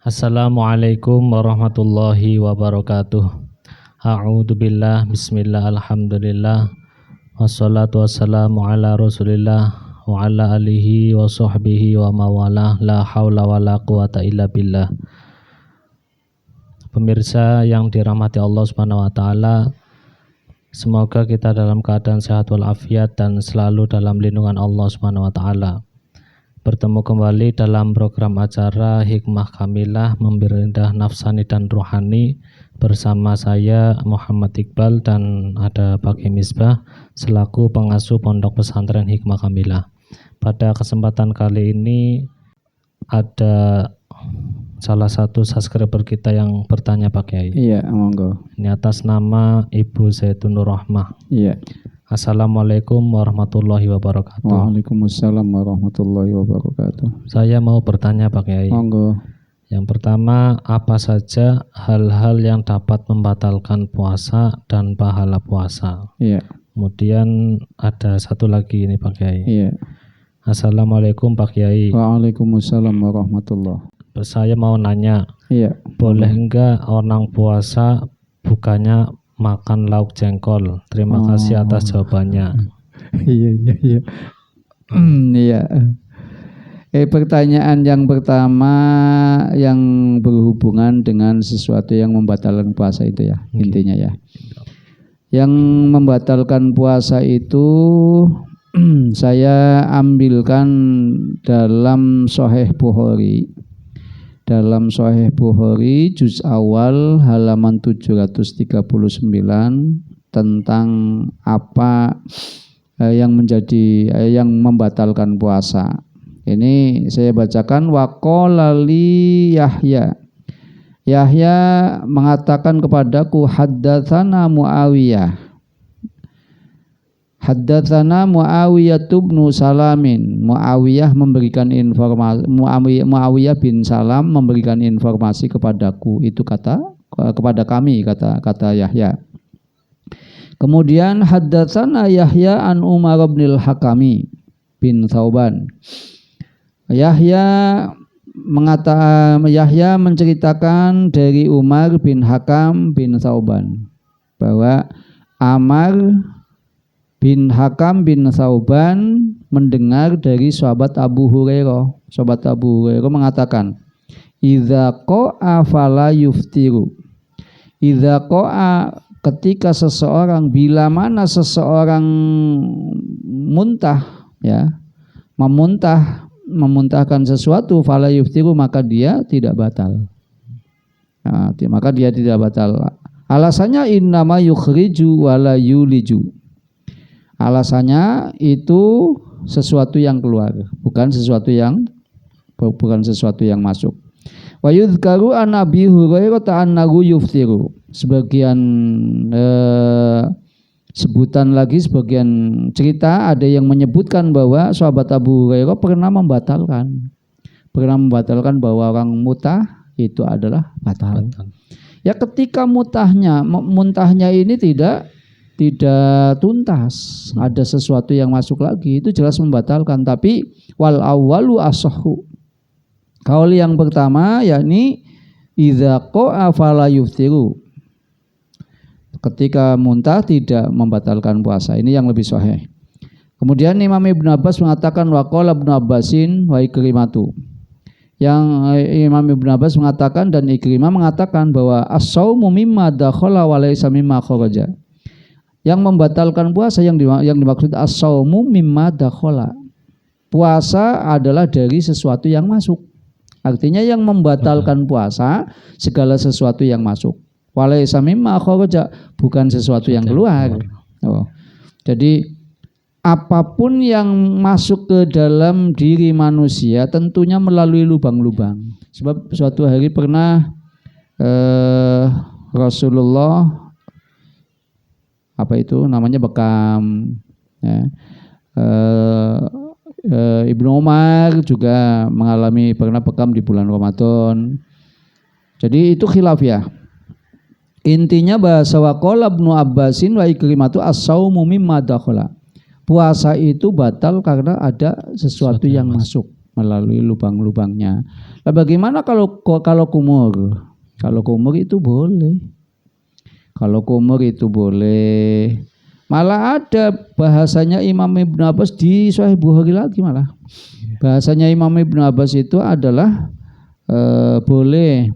Assalamualaikum warahmatullahi wabarakatuh. A'udzubillah, bismillah, alhamdulillah, wassalatu wassalamu ala rasulillah wa ala alihi wa sahbihi wa mawalah, la hawla wa la quwata illa billah. Pemirsa yang dirahmati Allah Subhanahu wa taala, semoga kita dalam keadaan sehat walafiat dan selalu dalam lindungan Allah Subhanahu wa taala. Bertemu kembali dalam program acara Hikmah Kamilah Memberi Indah Nafsani dan Rohani bersama saya Muhammad Iqbal dan ada Pak Misbah selaku pengasuh Pondok Pesantren Hikmah Kamilah. Pada kesempatan kali ini ada salah satu subscriber kita yang bertanya Pak Kiai. Iya, monggo. Ini atas nama Ibu Zaitun Rahmah. Iya. Assalamualaikum warahmatullahi wabarakatuh. Waalaikumsalam warahmatullahi wabarakatuh. Saya mau bertanya Pak Kiai. Monggo. Yang pertama, apa saja hal-hal yang dapat membatalkan puasa dan pahala puasa? Iya. Kemudian ada satu lagi ini Pak Kiai. Iya. Assalamualaikum Pak Kiai. Waalaikumsalam warahmatullahi. Saya mau nanya. Iya. Boleh enggak orang puasa bukannya makan lauk jengkol? Terima kasih atas jawabannya. Iya. Iya. Pertanyaan yang pertama yang berhubungan dengan sesuatu yang membatalkan puasa itu ya, intinya ya. Yang membatalkan puasa itu saya ambilkan dalam Sahih Bukhari. Dalam Sahih Bukhari juz awal halaman 739 tentang apa yang membatalkan puasa. Ini saya bacakan, waqala li Yahya. Yahya mengatakan kepadaku, haddatsana Muawiyah. Haddatsana Muawiyah bin Salamin. Muawiyah memberikan informasi, Muawiyah bin Salam memberikan informasi kepadaku. Itu kepada kami, kata Yahya. Kemudian haddatsana Yahya an Umar bin al-Hakami bin Thauban. Yahya menceritakan dari Umar bin Hakam bin Thauban bahwa Amar bin Hakam bin Thauban mendengar dari sahabat Abu Hurairah. Sahabat Abu Hurairah mengatakan, idza qa'a fala yuftiru. Idza qa'a, ketika seseorang, bila mana seseorang muntah, ya, memuntahkan sesuatu, fala yuftiru, maka dia tidak batal. Nah, maka dia tidak batal. Alasannya innama yukhriju wala yuliju. Alasannya itu sesuatu yang keluar, bukan sesuatu yang masuk. Wa yudhkaru an Abi Hurairah annahu yuftiru. Sebagian sebutan lagi, sebagian cerita ada yang menyebutkan bahwa sahabat Abu Hurairah pernah membatalkan bahwa orang mutah itu adalah batal. Ya, ketika muntahnya ini tidak tuntas, ada sesuatu yang masuk lagi, itu jelas membatalkan. Tapi wal awwalu asahhu, kaul yang pertama yakni idza qa'a fala yuftiru, ketika muntah tidak membatalkan puasa. Ini yang lebih sahih. Kemudian Imam Ibnu Abbas mengatakan waqala Ibnu Abbasin wa Ikrimatu. Yang Imam Ibnu Abbas mengatakan dan Ikrimah mengatakan bahwa as-saumu mimma dakhala wa laysa mimma kharaja. Yang membatalkan puasa yang dimaksud as-saumu mimma dakhala. Puasa adalah dari sesuatu yang masuk. Artinya yang membatalkan puasa segala sesuatu yang masuk. Walaysa mimma kharaja, bukan sesuatu yang keluar. Oh. Jadi apapun yang masuk ke dalam diri manusia tentunya melalui lubang-lubang. Sebab suatu hari pernah Rasulullah bekam, ya. Ibnu Umar juga pernah bekam di bulan Ramadan. Jadi itu khilaf ya. Intinya bahasa waqala Ibnu Abbasin wa Ikrimatu as-saumu mimma dakhala. Puasa itu batal karena ada sesuatu yang masuk. melalui lubang-lubangnya. Nah, bagaimana kalau kumur? Kalau kumur itu boleh. Kalau kumur itu boleh. Malah ada bahasanya Imam Ibn Abbas di Sahih Bukhari lagi malah. Bahasanya Imam Ibn Abbas itu adalah boleh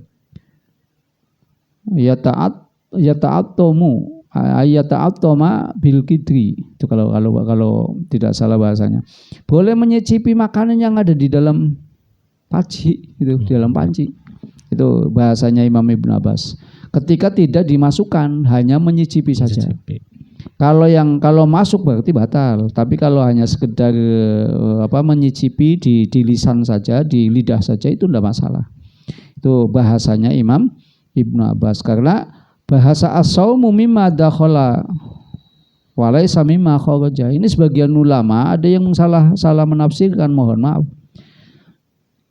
yata'attoma bil kidri. Itu kalau tidak salah bahasanya. Boleh menyicipi makanan yang ada di dalam panci, itu di dalam panci. Itu bahasanya Imam Ibn Abbas. Ketika tidak dimasukkan, hanya menyicipi saja. Kalau masuk berarti batal. Tapi kalau hanya sekedar menyicipi di lisan saja, di lidah saja, itu tidak masalah. Itu bahasanya Imam Ibn Abbas. Karena bahasa as-saumu mimma dakhala wa laysa mimma kharaja. Ini sebagian ulama ada yang salah menafsirkan, mohon maaf.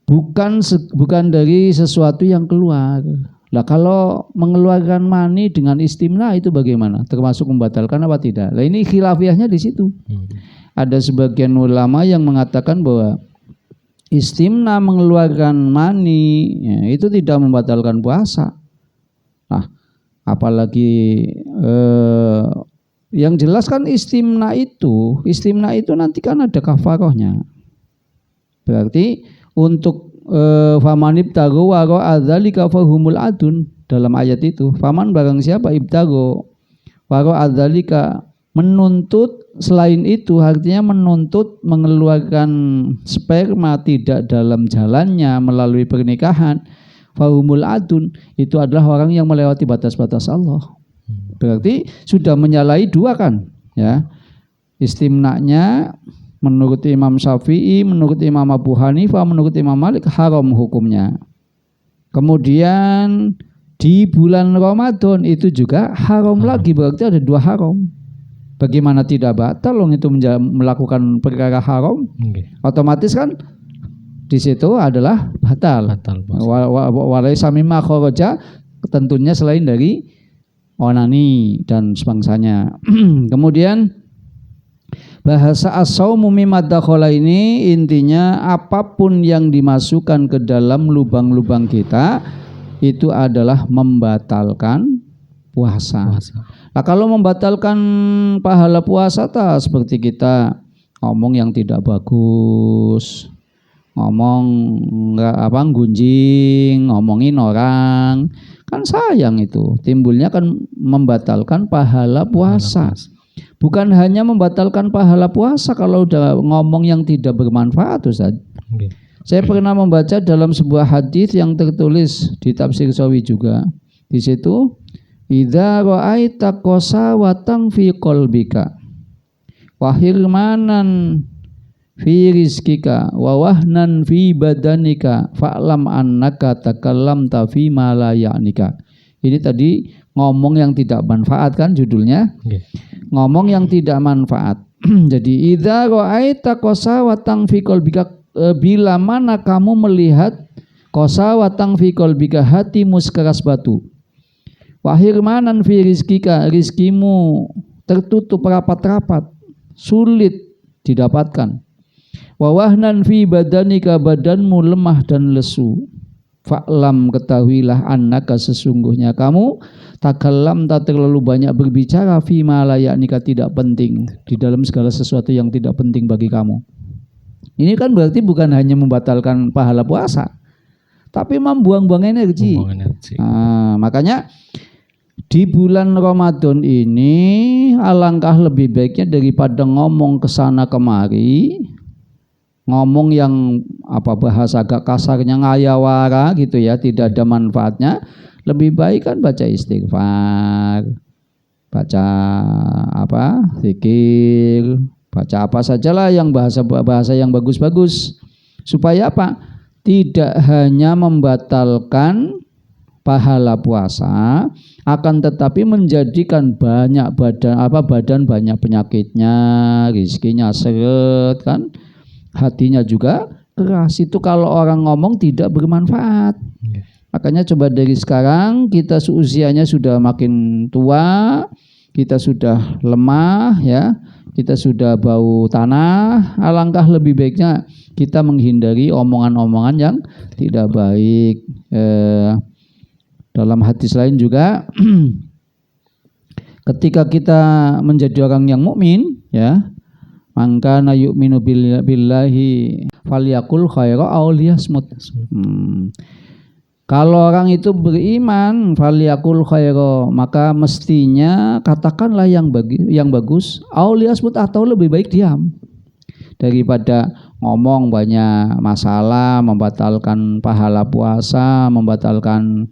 Bukan dari sesuatu yang keluar. Lah kalau mengeluarkan mani dengan istimna itu bagaimana? Termasuk membatalkan apa tidak? Lah ini khilafiyahnya di situ. Ada sebagian ulama yang mengatakan bahwa istimna mengeluarkan mani ya, itu tidak membatalkan puasa. Nah, apalagi yang jelas kan istimna itu nanti kan ada kafarohnya. Berarti untuk faman ibtago waro adzalika fahumul adun, dalam ayat itu faman barang siapa ibtago waro adzalika menuntut selain itu, artinya menuntut mengeluarkan sperma tidak dalam jalannya melalui pernikahan, fahumul adun, itu adalah orang yang melewati batas-batas Allah. Berarti sudah menyalahi dua kan ya. Istimnanya menurut Imam Syafi'i, menurut Imam Abu Hanifah, menurut Imam Malik haram hukumnya. Kemudian di bulan Ramadan itu juga haram lagi, berarti ada dua haram. Bagaimana tidak batal itu melakukan perkara haram? Otomatis kan di situ adalah batal. Walaysa mimma kharaja, tentunya selain dari onani dan sebangsanya. Kemudian bahasa as-saumu mimma dakhala ini intinya apapun yang dimasukkan ke dalam lubang-lubang kita itu adalah membatalkan puasa. Nah, kalau membatalkan pahala puasa seperti kita ngomong yang tidak bagus, ngomong gunjing, ngomongin orang, kan sayang itu. Timbulnya kan membatalkan pahala puasa. Bukan hanya membatalkan pahala puasa kalau udah ngomong yang tidak bermanfaat, Ustaz. Saya pernah membaca dalam sebuah hadis yang tertulis di Tafsir Sawi juga. Di situ, idza ra'aita qasawatan fi qalbika wa hirmanan fi rizqika wa wahnan fi badanika fa'lam annaka takallamta fi ma la ya'nika. Ini tadi ngomong yang tidak manfaat kan judulnya. Ngomong yang tidak manfaat. Jadi idza ra'aita qasawatan fi qalbika, bila mana kamu melihat qasawatan fi qalbika, hatimu sekeras batu. Wa hirmanan fi rizqika, rizkimu tertutup rapat-rapat, sulit didapatkan. Wa wahnan fi badanika, badanmu lemah dan lesu. Fa'lam, ketahuilah, annaka sesungguhnya kamu takallam tak terlalu banyak berbicara fima la ya'nika, tidak penting, di dalam segala sesuatu yang tidak penting bagi kamu. Ini kan berarti bukan hanya membatalkan pahala puasa, tapi membuang-buang energi. Nah, makanya di bulan Ramadan ini alangkah lebih baiknya daripada ngomong kesana kemari, ngomong yang bahasa agak kasarnya ngayawara gitu ya, tidak ada manfaatnya. Lebih baik kan baca istighfar, baca zikir, baca apa sajalah yang bahasa yang bagus-bagus, supaya apa? Tidak hanya membatalkan pahala puasa, akan tetapi menjadikan banyak badan banyak penyakitnya, rizkinya seret kan, hatinya juga keras. Itu kalau orang ngomong tidak bermanfaat. Makanya coba dari sekarang, kita usianya sudah makin tua, kita sudah lemah ya, kita sudah bau tanah, alangkah lebih baiknya kita menghindari omongan-omongan yang tidak baik. Dalam hadis lain juga ketika kita menjadi orang yang mukmin, ya, maka na yu'minu billahi falyakul khaira aw liyasmut. Kalau orang itu beriman, falyakul khaira, maka mestinya katakanlah yang bagus, aw liyasmut, atau lebih baik diam daripada ngomong banyak masalah, membatalkan pahala puasa, membatalkan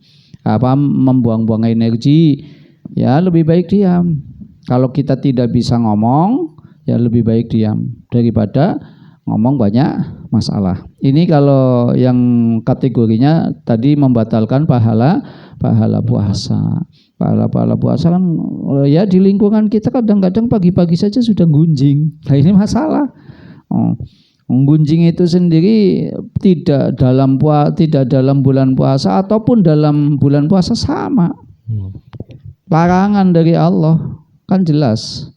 membuang-buang energi. Ya, lebih baik diam. Kalau kita tidak bisa ngomong, ya lebih baik diam daripada ngomong banyak masalah. Ini kalau yang kategorinya tadi membatalkan pahala puasa. Pahala puasa kan ya di lingkungan kita kadang-kadang pagi-pagi saja sudah gunjing. Nah, ini masalah. Menggunjing itu sendiri tidak dalam bulan puasa ataupun dalam bulan puasa sama. Larangan dari Allah kan jelas.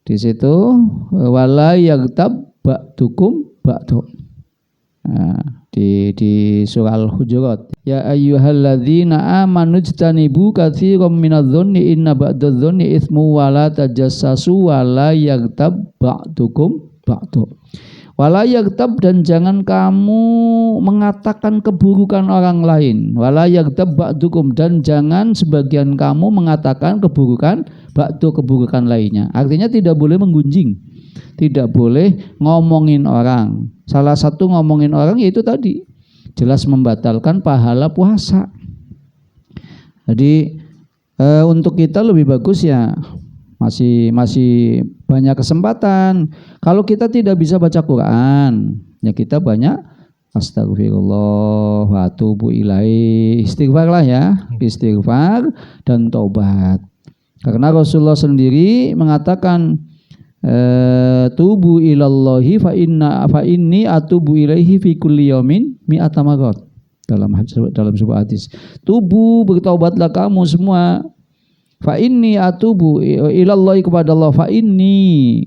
Di situ wala yaghtab ba'dukum ba'du. Di surah Al-Hujurat, ya ayyuhalladzina amanu ijtanibu katsiran minadh-dhanni inna ba'dadh-dhanni itsmu wa la tajassasu wa la yaghtab ba'dukum ba'du. Wala yaghtab, dan jangan kamu mengatakan keburukan orang lain. Wala yaghtab ba'dukum, dan jangan sebagian kamu mengatakan keburukan lainnya. Artinya tidak boleh menggunjing, tidak boleh ngomongin orang. Salah satu ngomongin orang yaitu tadi jelas membatalkan pahala puasa. Jadi untuk kita lebih bagus ya masih banyak kesempatan. Kalau kita tidak bisa baca Quran, ya kita banyak astagfirullah wa atubu ilaih, istighfar lah ya, istighfar dan taubat. Karena Rasulullah sendiri mengatakan tubu ilallahi fa inni atubu ilaihi fi kulli yaumin mi'ata marrat, dalam sebuah hadis. Tubu, bertaubatlah kamu semua. Fa inni atubu ilallahi, kepada Allah. Fa inni,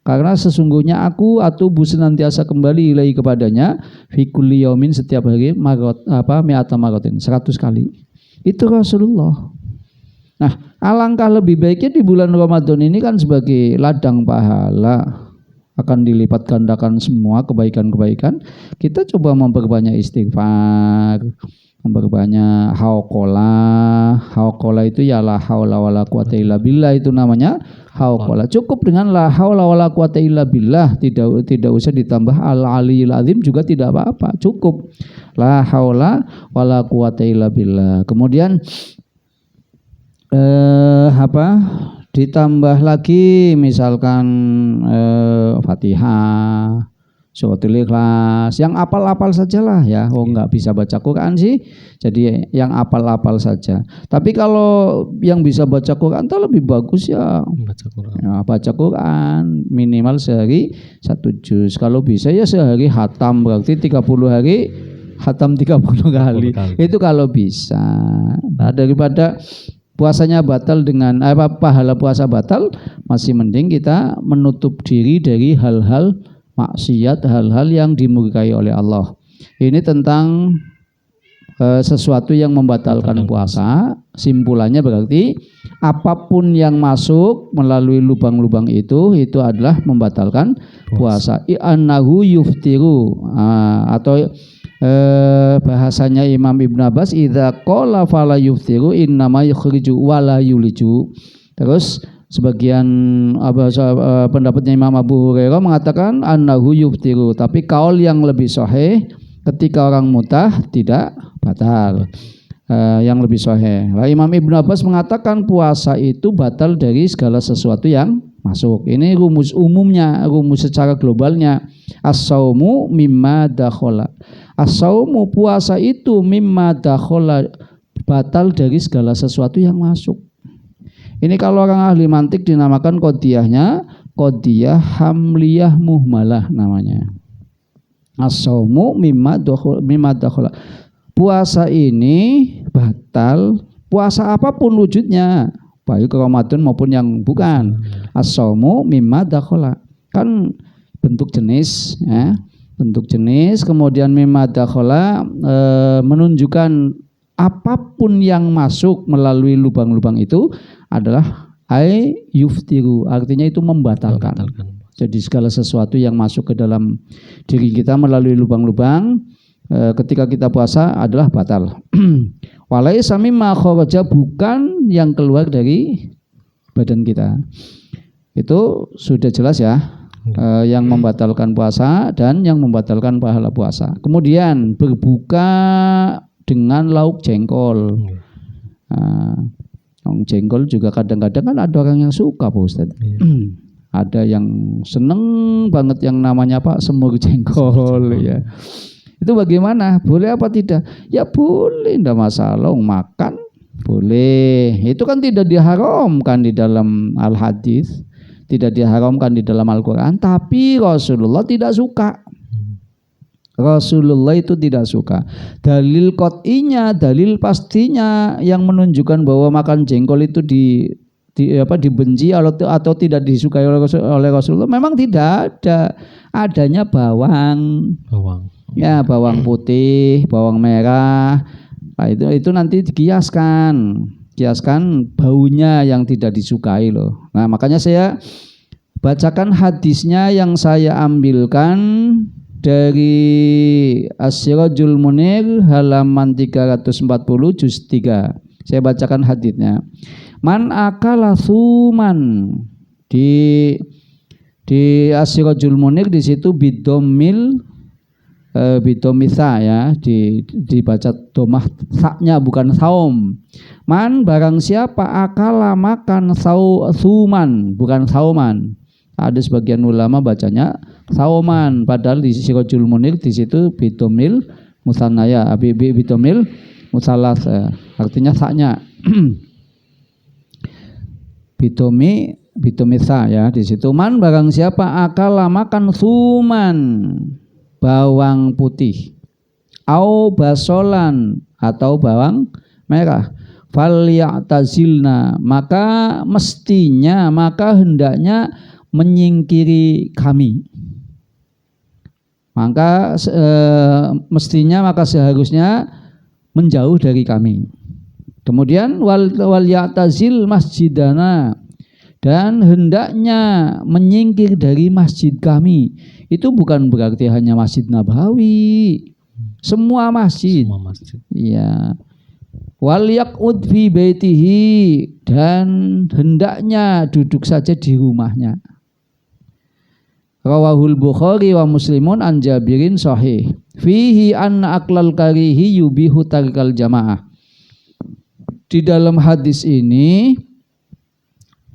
karena sesungguhnya aku atubu senantiasa kembali ilahi kepadanya, fi kulli yaumin, setiap hari, mi'ata marratin, 100 kali. Itu Rasulullah. Nah, alangkah lebih baiknya di bulan Ramadan ini kan sebagai ladang pahala, akan dilipat gandakan semua kebaikan-kebaikan. Kita coba memperbanyak istighfar, memperbanyak hauqalah itu ya la haula wala quwata illa billah, itu namanya hauqalah. Cukup dengan la haula wala quwata illa billah, tidak usah ditambah al aliyil azim juga tidak apa-apa, cukup la haula wala quwata illa billah. Kemudian ditambah lagi misalkan Fatihah, Suratul Ikhlas, yang apal-apal sajalah ya. Nggak bisa baca Quran sih, jadi yang apal-apal saja. Tapi kalau yang bisa baca Quran itu lebih bagus ya baca Quran minimal sehari 1 juz. Kalau bisa ya sehari khatam, berarti 30 hari khatam 30 kali. Itu kalau bisa. Nah, daripada puasanya batal dengan pahala puasa batal, masih mending kita menutup diri dari hal-hal maksiat, hal-hal yang dimurkai oleh Allah. Ini tentang sesuatu yang membatalkan puasa. Simpulannya berarti apapun yang masuk melalui lubang-lubang itu adalah membatalkan puasa. I'annahu yuftiru, atau bahasanya Imam Ibn Abbas, idza qala fala yuftiru innama yukhriju wala yuliju. Terus sebagian pendapatnya Imam Abu Hurairah mengatakan annahu yuftiru, tapi kaul yang lebih sahih ketika orang mutah tidak batal, yang lebih sahih. Imam Ibn Abbas mengatakan puasa itu batal dari segala sesuatu yang masuk. Ini rumus umumnya, rumus secara globalnya. As-saumu mimma dakhala. As-saumu, puasa itu mimma dakhala, batal dari segala sesuatu yang masuk. Ini kalau orang ahli mantik dinamakan qodiyahnya qodiyah hamliyah muhmalah namanya. As-saumu mimma dakhala. Puasa ini batal, puasa apapun wujudnya. baik Ramadan maupun yang bukan. As-saumu mimma dakhala. Kan bentuk jenis ya. Bentuk jenis, kemudian mimma dakhala menunjukkan apapun yang masuk melalui lubang-lubang itu adalah yuftiru, artinya itu membatalkan. Jadi segala sesuatu yang masuk ke dalam diri kita melalui lubang-lubang ketika kita puasa adalah batal. Walaisa mimma kharaja, bukan yang keluar dari badan kita. Itu sudah jelas ya, yang membatalkan puasa dan yang membatalkan pahala puasa. Kemudian berbuka dengan lauk jengkol. Jengkol juga kadang-kadang kan ada orang yang suka Pak Ustaz. Ada yang seneng banget yang namanya apa, semur jengkol ya. Itu bagaimana? Boleh apa tidak? Ya boleh, tidak masalah, makan boleh. Itu kan tidak diharamkan di dalam al-hadis, tidak diharamkan di dalam Al-Quran. Tapi Rasulullah tidak suka. Rasulullah itu tidak suka. Dalil qat'inya, dalil pastinya yang menunjukkan bahwa makan jengkol itu dibenci atau tidak disukai oleh Rasulullah memang tidak ada. Adanya bawang. Ya, bawang putih, bawang merah. Nah, itu nanti dikiaskan baunya yang tidak disukai loh. Nah, makanya saya bacakan hadisnya yang saya ambilkan dari As-Sirajul Munir halaman 340 juz 3. Saya bacakan hadisnya. Man akala suman, di As-Sirajul Munir di situ bidomisa ya, dibaca domah saknya bukan saum. Man barang siapa akala makan suman bukan sauman. Ada sebagian ulama bacanya sauman, padahal di Sirajul Munir di situ bidomil musanaya, bidomil musalas, artinya saknya. bidomisa ya di situ. Man barang siapa akala makan suman, bawang putih, au basolan atau bawang merah, falyatazilna, maka hendaknya menyingkiri kami. Maka seharusnya menjauh dari kami. Kemudian wal ya'tazil masjidana, dan hendaknya menyingkir dari masjid kami. Itu bukan berarti hanya Masjid Nabawi, semua masjid. Iya. Wal yaqud fi baitihi, dan hendaknya duduk saja di rumahnya. Rawahul Bukhari wa Muslimun an Jabirin sahih. Fihi anna aklal karihi yubihu tarikal jamaah. Di dalam hadis ini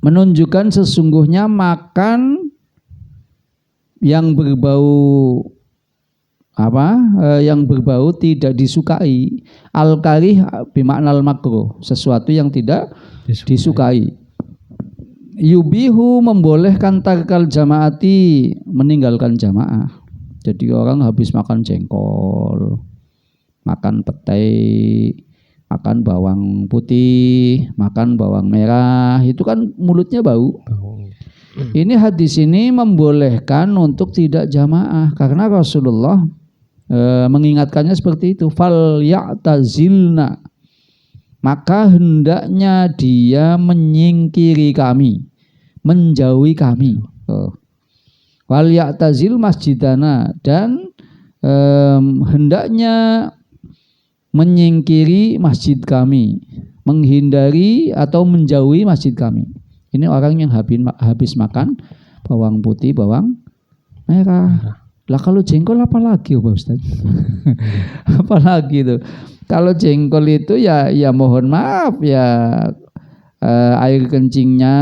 menunjukkan sesungguhnya makan yang berbau yang berbau tidak disukai. Al-karih bimakna al-makruh, sesuatu yang tidak disukai. Yubihu membolehkan tarkal jamaati, meninggalkan jamaah. Jadi orang habis makan jengkol, makan petai, makan bawang putih, makan bawang merah, itu kan mulutnya bau. Ini hadis ini membolehkan untuk tidak jamaah karena Rasulullah mengingatkannya seperti itu. Fal ya'tazilna, maka hendaknya dia menyingkiri kami, menjauhi kami. Wal ya'tazil masjidana, dan hendaknya menyingkiri masjid kami, menghindari atau menjauhi masjid kami. Ini orang yang habis makan bawang putih, bawang merah. Lah kalau jengkol apa lagi Pak Ustaz? Apalagi itu. Kalau jengkol itu ya mohon maaf ya, air kencingnya,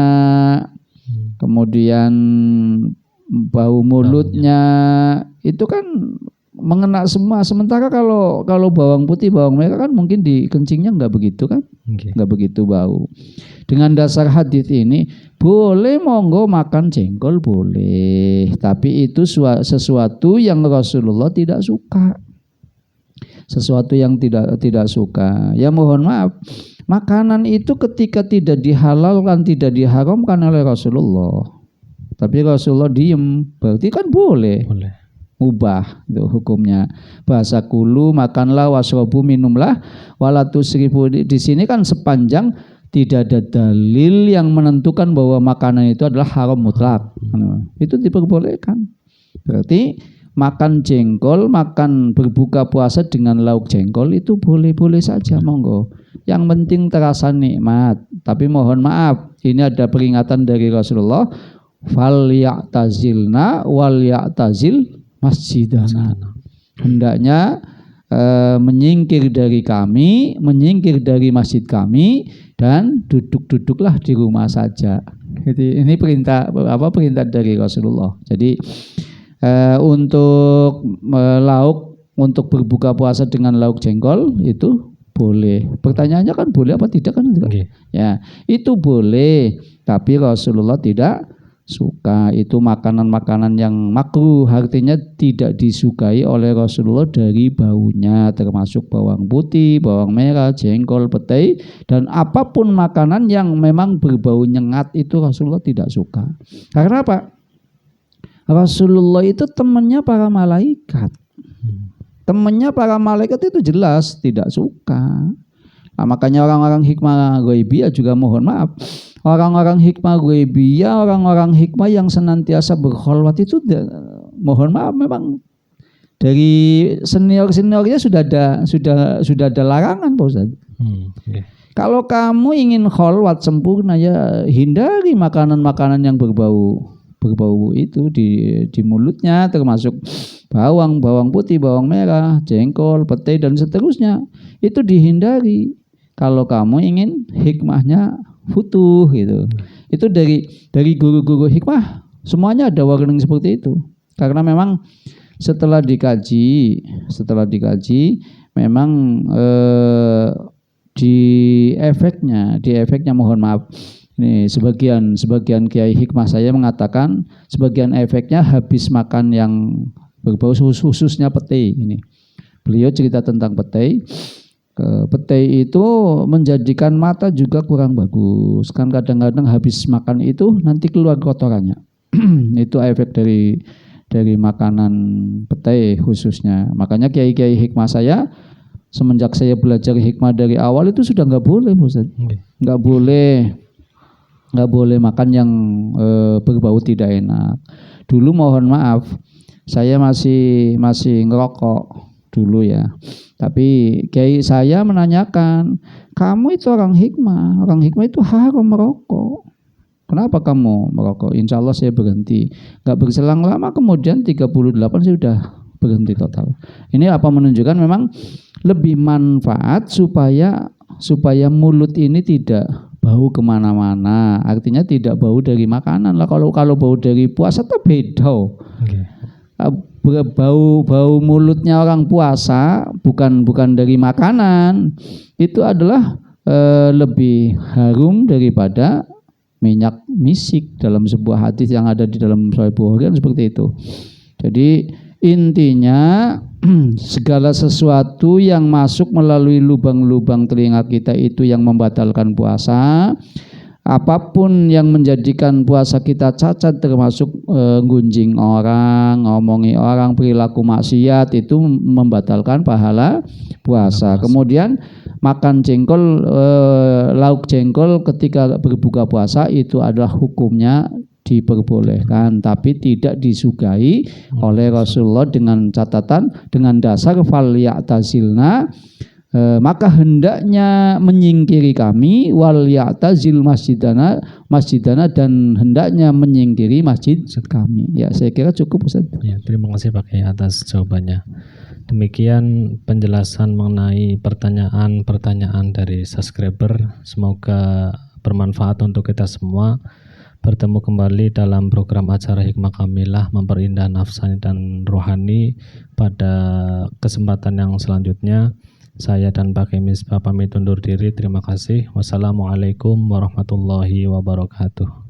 kemudian bau mulutnya itu kan mengena semua. Sementara kalau bawang putih, bawang merah kan mungkin di kencingnya nggak begitu kan, nggak begitu bau. Dengan dasar hadis ini boleh monggo makan jengkol boleh, tapi itu sesuatu yang Rasulullah tidak suka, sesuatu yang tidak suka. Ya mohon maaf, Makanan itu ketika tidak dihalalkan, tidak diharamkan oleh Rasulullah, tapi Rasulullah diem, berarti kan boleh. Mubah itu hukumnya. Bahasa kulu, makanlah, wasrobu, minumlah, wala tusrifu. Di sini kan sepanjang tidak ada dalil yang menentukan bahwa makanan itu adalah haram mutlak, itu diperbolehkan. Berarti makan jengkol, makan berbuka puasa dengan lauk jengkol itu boleh-boleh saja, monggo. Yang penting terasa nikmat. Tapi mohon maaf, ini ada peringatan dari Rasulullah, fal ya'tazilna wal ya'tazil masjidana. Hendaknya menyingkir dari kami, menyingkir dari masjid kami, dan duduk-duduklah di rumah saja. Ini perintah dari Rasulullah. Jadi untuk lauk, untuk berbuka puasa dengan lauk jengkol itu boleh. Pertanyaannya kan boleh apa tidak kan? Okay. Ya, itu boleh. Tapi Rasulullah tidak suka. Itu makanan-makanan yang makruh, artinya tidak disukai oleh Rasulullah dari baunya, termasuk bawang putih, bawang merah, jengkol, petai, dan apapun makanan yang memang berbau nyengat itu Rasulullah tidak suka. Karena apa? Rasulullah itu temannya para malaikat. Temannya para malaikat itu jelas tidak suka. Nah, makanya orang-orang hikmah ghaibiyah juga mohon maaf. Orang-orang hikmah ghaibiyah, orang-orang hikmah yang senantiasa berkholwat itu mohon maaf memang dari senior-seniornya sudah ada larangan, Pak Ustaz. Okay. Kalau kamu ingin kholwat sempurna, ya hindari makanan-makanan yang berbau itu di mulutnya, termasuk bawang putih, bawang merah, jengkol, petai dan seterusnya. Itu dihindari kalau kamu ingin hikmahnya futuh gitu. Itu dari guru-guru hikmah semuanya ada warning seperti itu. Karena memang setelah dikaji memang di efeknya mohon maaf. Ini sebagian kiai hikmah saya mengatakan sebagian efeknya habis makan yang berbau, khususnya petai ini. Beliau cerita tentang petai. Petai itu menjadikan mata juga kurang bagus. Kan kadang-kadang habis makan itu nanti keluar kotorannya. Itu efek dari makanan petai khususnya. Makanya kiai-kiai hikmah saya semenjak saya belajar hikmah dari awal itu sudah nggak boleh, Ustaz. Nggak boleh makan yang berbau tidak enak. Dulu mohon maaf, saya masih ngerokok dulu ya. Tapi kiai saya menanyakan, kamu itu orang hikmah itu haram merokok. Kenapa kamu merokok? Insya Allah saya berhenti. Nggak berselang lama kemudian 38 saya sudah berhenti total. Ini apa menunjukkan memang lebih manfaat supaya mulut ini tidak bau kemana-mana. Artinya tidak bau dari makanan lah. Kalau bau dari puasa itu beda. Okay. Bau mulutnya orang puasa bukan dari makanan, itu adalah lebih harum daripada minyak misik dalam sebuah hadis yang ada di dalam Sahih Bukhari seperti itu. Jadi intinya segala sesuatu yang masuk melalui lubang-lubang telinga kita itu yang membatalkan puasa. Apapun yang menjadikan puasa kita cacat, termasuk gunjing orang, ngomongi orang, perilaku maksiat, itu membatalkan pahala puasa. Kemudian makan jengkol, lauk jengkol ketika berbuka puasa itu adalah hukumnya diperbolehkan, tapi tidak disukai oleh Rasulullah dengan catatan, dengan dasar fal ya'tazilna, maka hendaknya menyingkiri kami, wal ya'tazil masjidana, dan hendaknya menyingkiri masjid kami. Ya, saya kira cukup, Ustaz. Ya, terima kasih Pak Kiai atas jawabannya. Demikian penjelasan mengenai pertanyaan dari subscriber. Semoga bermanfaat untuk kita semua. Bertemu kembali dalam program acara Hikmah Kamilah, memperindah nafsani dan rohani pada kesempatan yang selanjutnya. Saya dan Pak Kiai Misbah pamit undur diri. Terima kasih. Wassalamualaikum warahmatullahi wabarakatuh.